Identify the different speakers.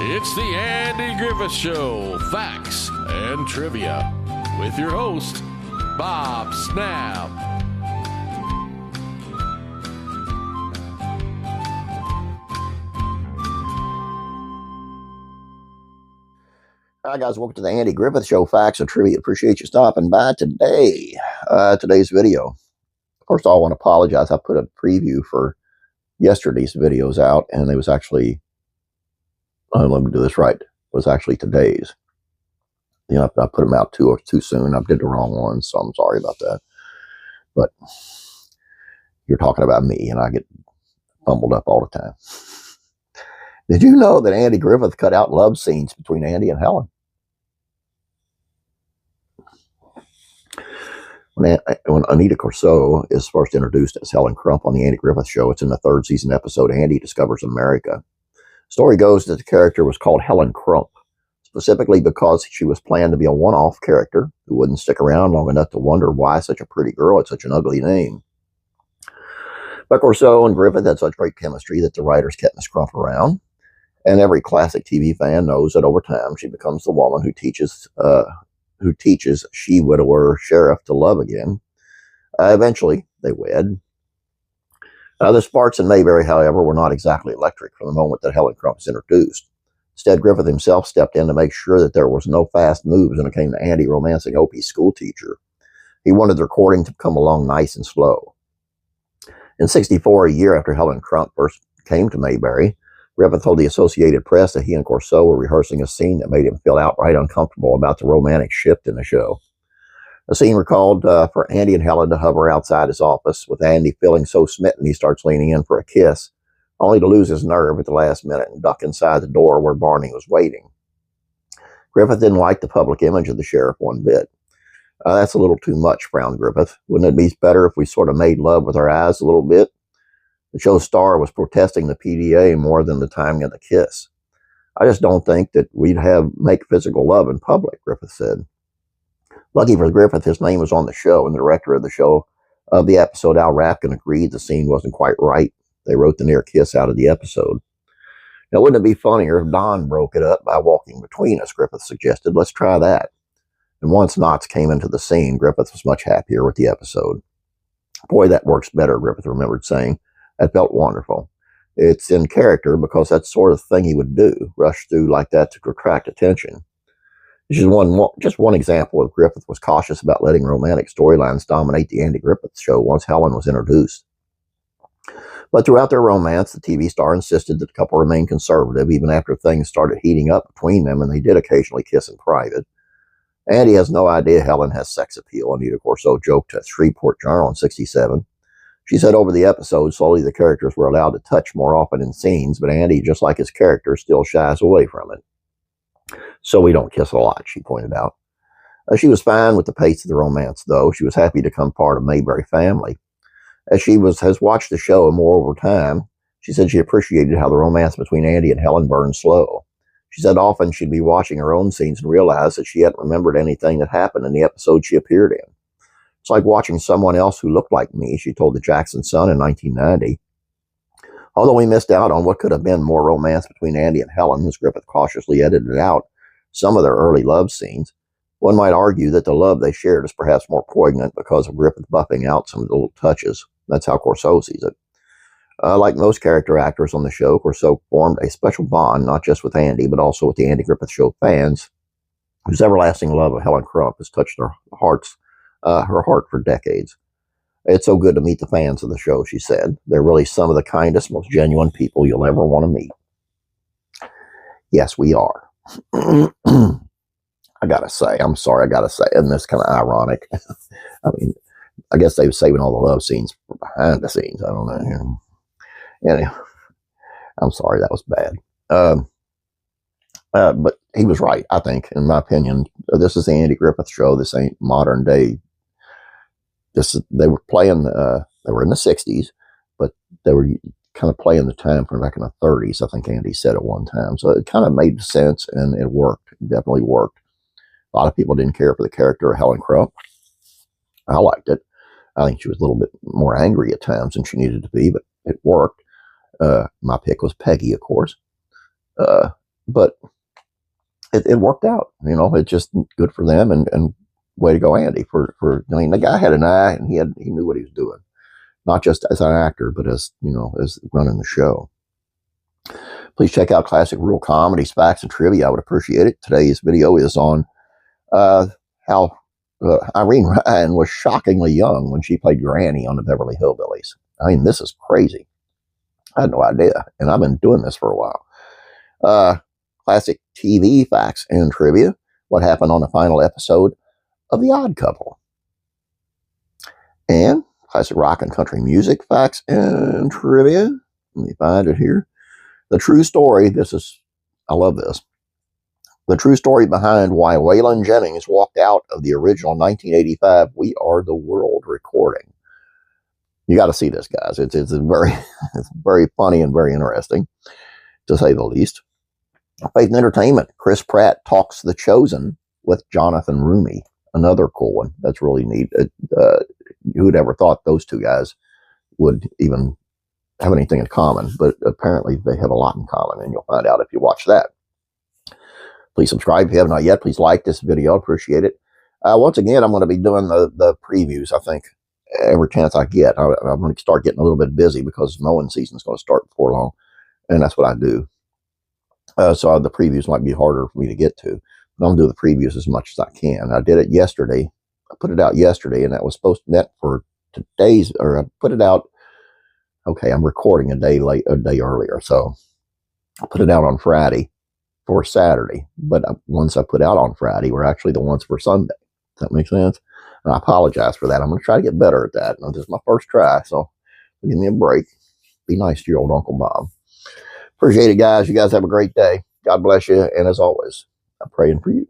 Speaker 1: It's the Andy Griffith Show, Facts and Trivia, with your host, Bob Snap.
Speaker 2: Hi guys, welcome to the Andy Griffith Show, Facts and Trivia. Appreciate you stopping by today. Today's video. First of all, I want to apologize. I put a preview for yesterday's videos out, and it was actually, let me do this right, it was actually today's. You know, I put them out too soon. I did the wrong one, so I'm sorry about that. But you're talking about me, and I get fumbled up all the time. Did you know that Andy Griffith cut out love scenes between Andy and Helen? When Anitha Coro is first introduced as Helen Crump on the Andy Griffith Show, it's in the third season episode, Andy Discovers America. Story goes that the character was called Helen Crump, specifically because she was planned to be a one-off character who wouldn't stick around long enough to wonder why such a pretty girl had such an ugly name. But Coro and Griffith had such great chemistry that the writers kept Miss Crump around, and every classic TV fan knows that over time she becomes the woman who teaches she-widower sheriff to love again. Eventually, they wed. The sparks in Mayberry, however, were not exactly electric from the moment that Helen Crump was introduced. Instead, Griffith himself stepped in to make sure that there was no fast moves when it came to Andy romancing Opie's schoolteacher. He wanted the recording to come along nice and slow. In '64, a year after Helen Crump first came to Mayberry, Griffith told the Associated Press that he and Coro were rehearsing a scene that made him feel outright uncomfortable about the romantic shift in the show. The scene recalled for Andy and Helen to hover outside his office, with Andy feeling so smitten he starts leaning in for a kiss, only to lose his nerve at the last minute and duck inside the door where Barney was waiting. Griffith didn't like the public image of the sheriff one bit. That's a little too much, frowned Griffith. Wouldn't it be better if we sort of made love with our eyes a little bit? The show's star was protesting the PDA more than the timing of the kiss. I just don't think that we'd make physical love in public, Griffith said. Lucky for Griffith, his name was on the show, and the director of the episode, Al Rapkin, agreed the scene wasn't quite right. They wrote the near kiss out of the episode. Now, wouldn't it be funnier if Don broke it up by walking between us, Griffith suggested. Let's try that. And once Knotts came into the scene, Griffith was much happier with the episode. Boy, that works better, Griffith remembered saying. That felt wonderful. It's in character because that's the sort of thing he would do, rush through like that to attract attention. Just one example of Griffith was cautious about letting romantic storylines dominate the Andy Griffith Show once Helen was introduced. But throughout their romance, the TV star insisted that the couple remain conservative even after things started heating up between them, and they did occasionally kiss in private. Andy has no idea Helen has sex appeal, Anitha Coro joked to Shreveport Journal in '67. She said over the episode, slowly the characters were allowed to touch more often in scenes, but Andy, just like his character, still shies away from it. So we don't kiss a lot, she pointed out. She was fine with the pace of the romance, though. She was happy to become part of Mayberry family. As she has watched the show more over time, she said she appreciated how the romance between Andy and Helen burned slow. She said often she'd be watching her own scenes and realize that she hadn't remembered anything that happened in the episode she appeared in. It's like watching someone else who looked like me, she told the Jackson Sun in 1990. Although we missed out on what could have been more romance between Andy and Helen, as Griffith cautiously edited out some of their early love scenes, one might argue that the love they shared is perhaps more poignant because of Griffith buffing out some of the little touches. That's how Coro sees it. Like most character actors on the show, Coro formed a special bond, not just with Andy, but also with the Andy Griffith Show fans, whose everlasting love of Helen Crump has touched her heart for decades. It's so good to meet the fans of the show, she said. They're really some of the kindest, most genuine people you'll ever want to meet. Yes, we are. I gotta say, and that's kind of ironic. I mean, I guess they were saving all the love scenes for behind the scenes. I don't know. Anyway, I'm sorry, that was bad. But he was right, I think, in my opinion. This is the Andy Griffith Show. This ain't modern day. They were playing, they were in the 60s, but they were kind of playing the time from back in the 30s, I think Andy said at one time. So it kind of made sense, and it worked. It definitely worked. A lot of people didn't care for the character of Helen Crump. I liked it. I think she was a little bit more angry at times than she needed to be, but it worked. My pick was Peggy, of course. but it worked out. You know, it's just good for them, and way to go, Andy. I mean, the guy had an eye, and he knew what he was doing, not just as an actor, but as, you know, as running the show. Please check out Classic Rural Comedies, Facts, and Trivia. I would appreciate it. Today's video is on how Irene Ryan was shockingly young when she played Granny on the Beverly Hillbillies. I mean, this is crazy. I had no idea, and I've been doing this for a while. Classic TV Facts and Trivia. What happened on the final episode of The Odd Couple. And classic rock and country music facts and trivia. Let me find it here. The true story, I love this. The true story behind why Waylon Jennings walked out of the original 1985 We Are the World recording. You got to see this, guys. It's very funny and very interesting, to say the least. Faith and Entertainment. Chris Pratt talks The Chosen with Jonathan Roumie. Another cool one. That's really neat. Who'd ever thought those two guys would even have anything in common, but apparently they have a lot in common, and you'll find out if you watch that. Please subscribe if you have not yet. Please like this video. I appreciate it. Once again, I'm going to be doing the previews, I think, every chance I get. I'm going to start getting a little bit busy because mowing season is going to start before long, and that's what I do. So the previews might be harder for me to get to, but I'll do the previews as much as I can. I did it yesterday. I put it out yesterday, and that was supposed to be meant for today's, or I put it out. Okay, I'm recording a day earlier, so I put it out on Friday for Saturday. But ones I put out on Friday were actually the ones for Sunday. Does that make sense? And I apologize for that. I'm going to try to get better at that. This is my first try, so give me a break. Be nice to your old Uncle Bob. Appreciate it, guys. You guys have a great day. God bless you, and as always, I'm praying for you.